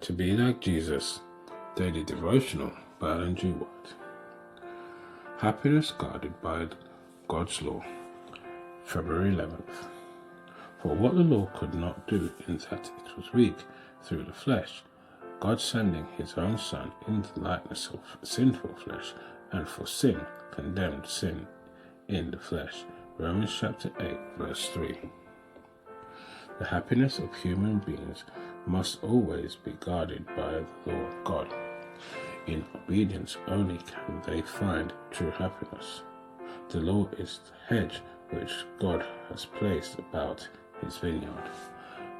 To be like Jesus, Daily Devotional by Ellen G. White. Happiness guarded by God's law. February 11th. For what the law could not do in that it was weak through the flesh, God sending his own Son in the likeness of sinful flesh, and for sin condemned sin in the flesh. Romans chapter 8, verse 3. The happiness of human beings must always be guarded by the law of God. In obedience only can they find true happiness. The law is the hedge which God has placed about his vineyard.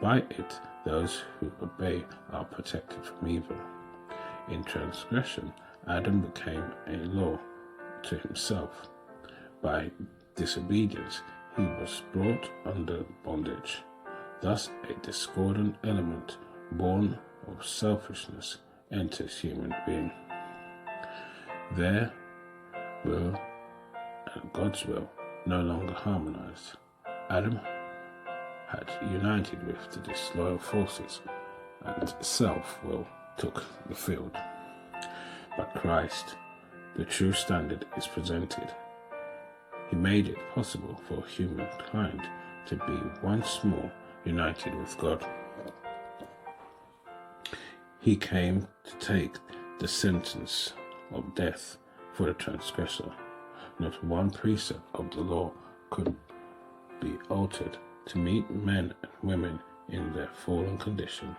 By it, those who obey are protected from evil. In transgression, Adam became a law to himself. By disobedience, he was brought under bondage. Thus, a discordant element born of selfishness enters human being. Their will and God's will no longer harmonized. Adam had united with the disloyal forces, and self-will took the field. But Christ, the true standard, is presented. He made it possible for humankind to be once more united with God. He came to take the sentence of death for the transgressor. Not one precept of the law could be altered to meet men and women in their fallen condition.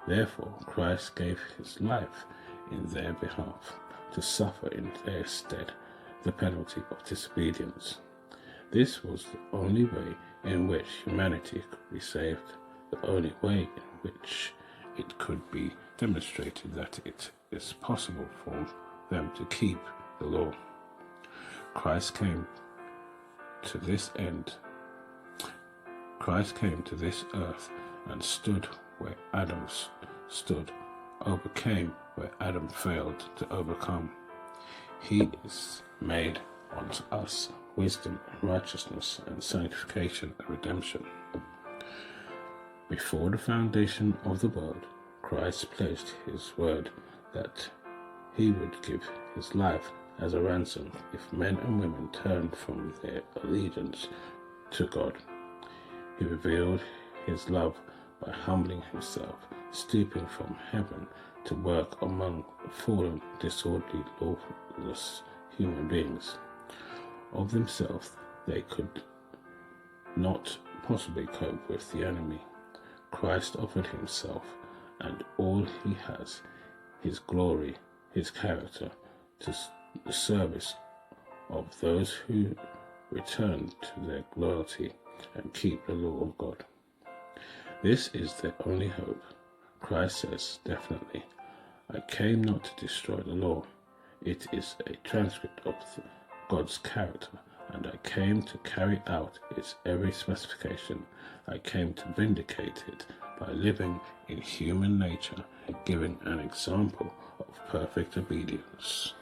Therefore, Christ gave his life in their behalf to suffer in their stead the penalty of disobedience. This was the only way in which humanity could be saved, the only way in which it could be demonstrated that it is possible for them to keep the law. Christ came to this earth and stood where Adam stood, overcame where Adam failed to overcome. He is made unto us wisdom and righteousness and sanctification and redemption. Before the foundation of the world, Christ pledged his word that he would give his life as a ransom if men and women turned from their allegiance to God. He revealed his love by humbling himself, stooping from heaven to work among fallen, disorderly, lawless human beings. Of themselves, they could not possibly cope with the enemy. Christ offered himself and all he has, his glory, his character, to the service of those who return to their loyalty and keep the law of God. This is their only hope. Christ says definitely, I came not to destroy the law. It is a transcript of God's character, and I came to carry out its every specification. I came to vindicate it by living in human nature, giving an example of perfect obedience.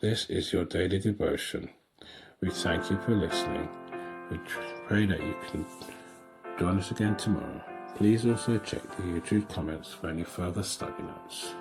This is your daily devotion. We thank you for listening. We pray that you can join us again tomorrow. Please also check the YouTube comments for any further study notes.